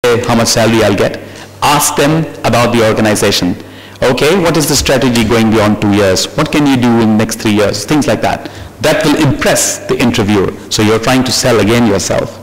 how much salary I'll get. Ask them about the organization. Okay, what is the strategy going beyond 2 years? What can you do in the next 3 years? Things like that. That will impress the interviewer. So you're trying to sell again yourself.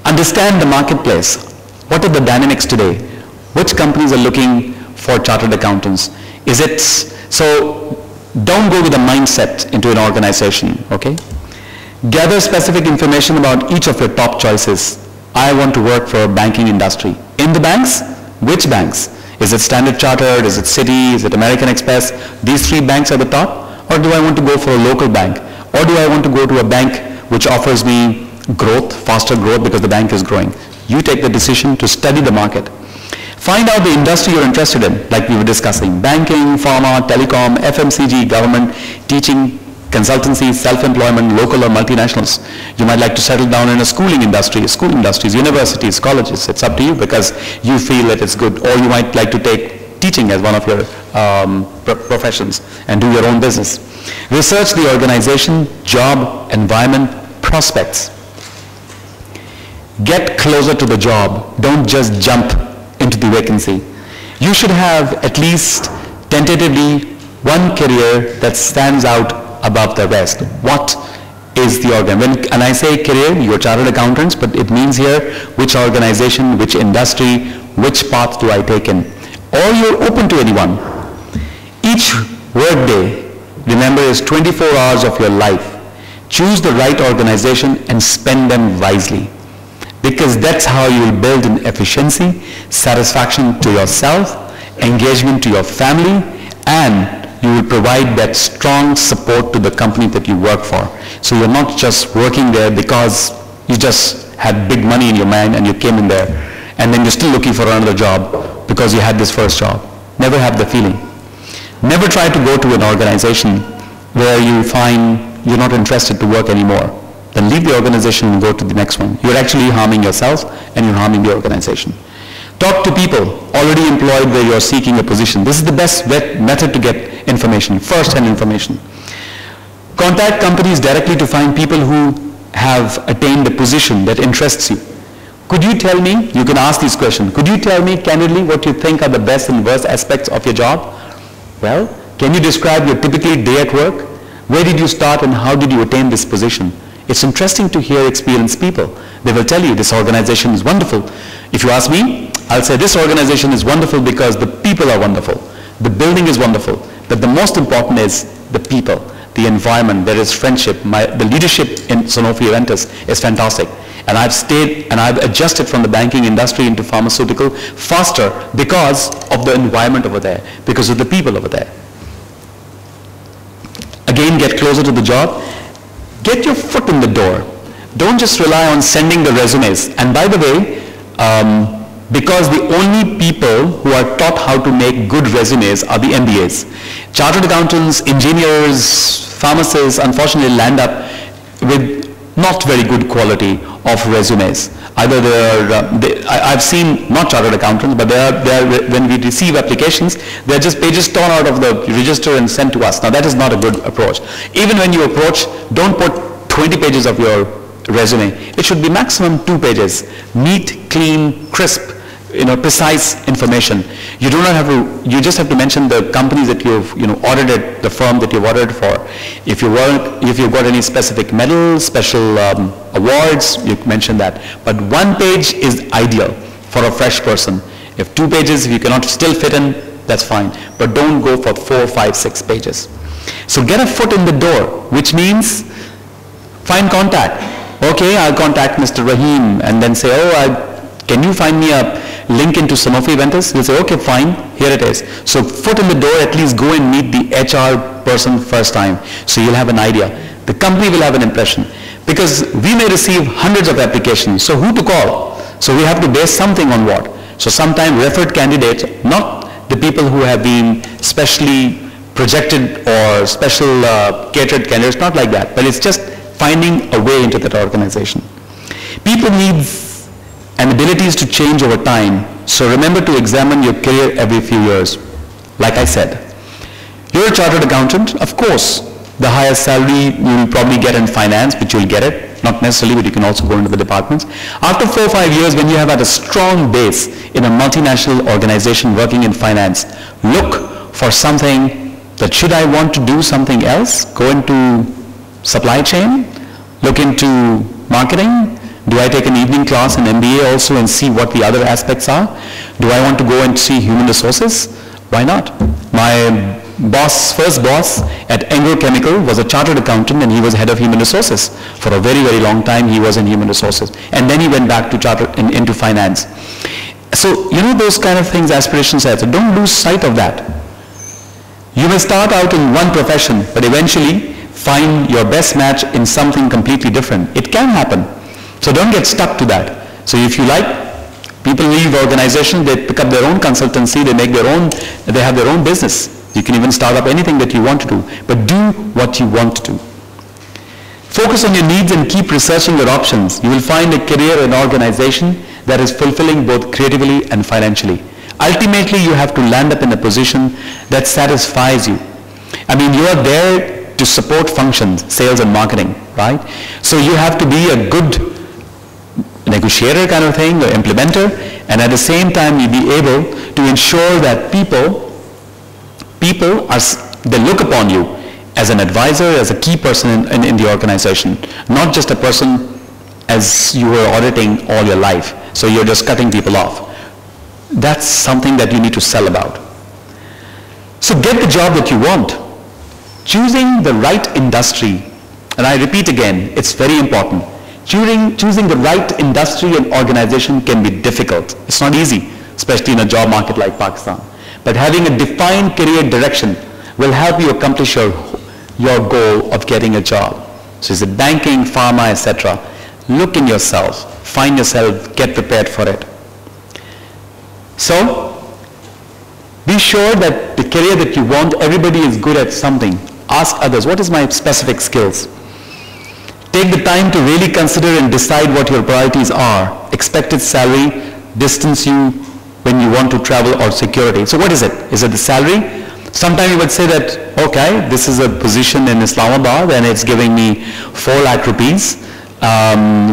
Understand the marketplace. What are the dynamics today? Which companies are looking for chartered accountants? So don't go with a mindset into an organization, okay? Gather specific information about each of your top choices. I want to work for a banking industry. In the banks, which banks? Is it Standard Chartered? Is it Citi? Is it American Express? These 3 banks are the top? Or do I want to go for a local bank? Or do I want to go to a bank which offers me growth, faster growth because the bank is growing? You take the decision to study the market. Find out the industry you're interested in, like we were discussing. Banking, pharma, telecom, FMCG, government, teaching, consultancy, self-employment, local or multinationals. You might like to settle down in a schooling industries, universities, colleges. It's up to you because you feel that it's good. Or you might like to take teaching as one of your professions and do your own business. Research the organization, job, environment, prospects. Get closer to the job. Don't just jump into the vacancy. You should have at least tentatively one career that stands out above the rest. What is the organ? And I say career, you're chartered accountants, but it means here which organization, which industry, which path do I take in? Or you're open to anyone. Each workday, remember, is 24 hours of your life. Choose the right organization and spend them wisely. Because that's how you will build in efficiency, satisfaction to yourself, engagement to your family, and you will provide that strong support to the company that you work for. So you're not just working there because you just had big money in your mind and you came in there, and then you're still looking for another job because you had this first job. Never have the feeling. Never try to go to an organization where you find you're not interested to work anymore. Then leave the organization and go to the next one. You're actually harming yourself and you're harming the organization. Talk to people already employed where you're seeking a position. This is the best method to get information, first-hand information. Contact companies directly to find people who have attained a position that interests you. Could you tell me, you can ask this question, could you tell me candidly what you think are the best and worst aspects of your job? Well, can you describe your typical day at work? Where did you start and how did you attain this position? It's interesting to hear experienced people. They will tell you this organization is wonderful. If you ask me, I'll say this organization is wonderful because the people are wonderful. The building is wonderful. But the most important is the people, the environment. There is friendship. The leadership in Sanofi Aventis is fantastic. And I've stayed and I've adjusted from the banking industry into pharmaceutical faster because of the environment over there, because of the people over there. Again, get closer to the job. Get your foot in the door. Don't just rely on sending the resumes. And by the way, because the only people who are taught how to make good resumes are the MBAs. Chartered accountants, engineers, pharmacists, unfortunately land up with not very good quality of resumes. Either I've seen not chartered accountants, but when we receive applications, they're just pages torn out of the register and sent to us. Now that is not a good approach. Even when you approach, don't put 20 pages of your resume. It should be maximum 2 pages. Neat, clean, crisp, precise information. You do not have to, you just have to mention the companies that you've, audited, the firm that you've audited for. If you've got any specific medals, special awards, you mention that. But 1 page is ideal for a fresh person. If 2 pages, if you cannot still fit in, that's fine. But don't go for 4, 5, 6 pages. So get a foot in the door, which means find contact. Okay, I'll contact Mr. Rahim and then say, can you find me a link into Sanofi Aventis? He'll say, okay, fine, here it is. So foot in the door, at least go and meet the HR person first time. So you'll have an idea. The company will have an impression. Because we may receive hundreds of applications, so who to call? So we have to base something on what? So sometimes referred candidates, not the people who have been specially projected or special catered candidates, not like that, but it's just finding a way into that organization. People needs and abilities to change over time, so remember to examine your career every few years. Like I said, you're a chartered accountant, of course, the highest salary you will probably get in finance, but you'll get it. not necessarily, but you can also go into the departments. After 4 or 5 years, when you have had a strong base in a multinational organization working in finance, look for something that, should I want to do something else, go into supply chain, look into marketing. Do I take an evening class in MBA also and see what the other aspects are? Do I want to go and see human resources? Why not? My first boss at Engel Chemical was a chartered accountant, and he was head of human resources. For a very, very long time, he was in human resources. And then he went back to into finance. So, you know, those kind of things, aspirations, so don't lose sight of that. You may start out in one profession, but eventually find your best match in something completely different. It can happen. So don't get stuck to that. So if you like, people leave organizations, they pick up their own consultancy, they have their own business. You can even start up anything that you want to do, but do what you want to do. Focus on your needs and keep researching your options. You will find a career in an organization that is fulfilling both creatively and financially. Ultimately, you have to land up in a position that satisfies you. I mean, you are there to support functions, sales and marketing, right? So you have to be a good negotiator kind of thing, or implementer, and at the same time you be able to ensure that people they look upon you as an advisor, as a key person in the organization, not just a person as you were auditing all your life. So you're just cutting people off. That's something that you need to sell about. So get the job that you want. Choosing the right industry, and I repeat again, it's very important. Choosing the right industry and organization can be difficult. It's not easy, especially in a job market like Pakistan. But having a defined career direction will help you accomplish your goal of getting a job. So is it banking, pharma, etc.? Look in yourself, find yourself, get prepared for it. So, be sure that the career that you want, everybody is good at something. Ask others, what is my specific skills? Take the time to really consider and decide what your priorities are. Expected salary, distance you when you want to travel, or security. So what is it? Is it the salary? Sometimes you would say that, okay, this is a position in Islamabad and it's giving me 4 lakh rupees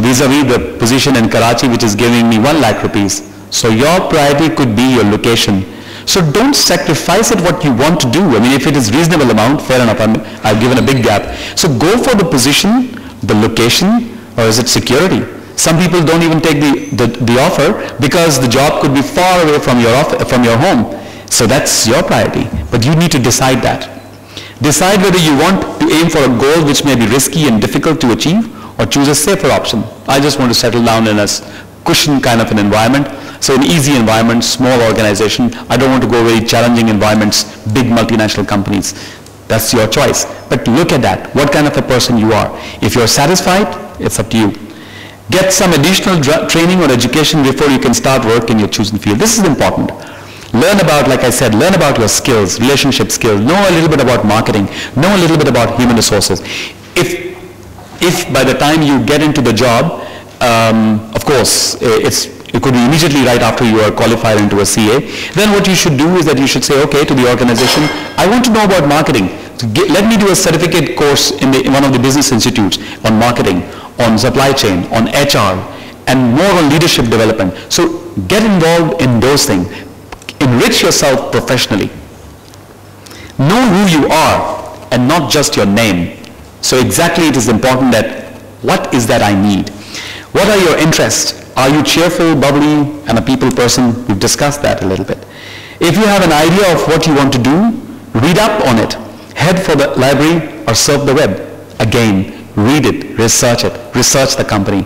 vis-a-vis the position in Karachi which is giving me 1 lakh rupees. So your priority could be your location. So don't sacrifice it what you want to do. I mean, if it is reasonable amount, fair enough, I've given a big gap. So go for the position, the location, or is it security? Some people don't even take the offer because the job could be far away from your home. So that's your priority. But you need to decide that. Decide whether you want to aim for a goal which may be risky and difficult to achieve, or choose a safer option. I just want to settle down in a cushion kind of an environment. So an easy environment, small organization. I don't want to go very challenging environments, big multinational companies. That's your choice. But look at that, what kind of a person you are. If you're satisfied, it's up to you. Get some additional training or education before you can start work in your chosen field. This is important. Learn about, like I said, learn about your skills, relationship skills, know a little bit about marketing, know a little bit about human resources. If by the time you get into the job, of course, it could be immediately right after you are qualified into a CA, then what you should do is that you should say, okay, to the organization, I want to know about marketing. Let me do a certificate course in one of the business institutes on marketing, on supply chain, on HR, and more on leadership development. So get involved in those things. Enrich yourself professionally. Know who you are and not just your name. So exactly it is important that what is that I need? What are your interests? Are you cheerful, bubbly, and a people person? We've discussed that a little bit. If you have an idea of what you want to do, read up on it. Head for the library or surf the web. Again, read it, research the company.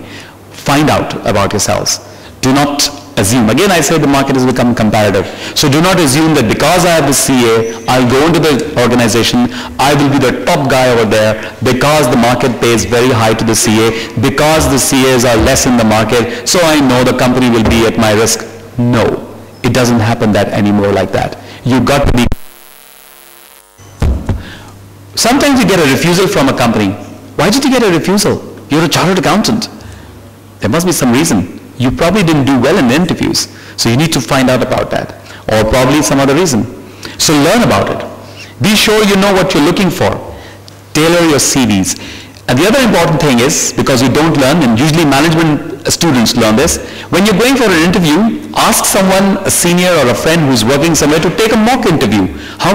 Find out about yourselves. Do not assume. Again, I say the market has become comparative. So do not assume that because I have the CA, I'll go into the organization, I will be the top guy over there because the market pays very high to the CA, because the CAs are less in the market, so I know the company will be at my risk. No, it doesn't happen that anymore like that. You've got to be. Sometimes you get a refusal from a company. Why did you get a refusal? You're a chartered accountant. There must be some reason. You probably didn't do well in the interviews, so you need to find out about that, or probably some other reason. So learn about it. Be sure you know what you're looking for. Tailor your CVs. And the other important thing is, because you don't learn, and usually management students learn this, when you're going for an interview, ask someone, a senior or a friend who's working somewhere, to take a mock interview. How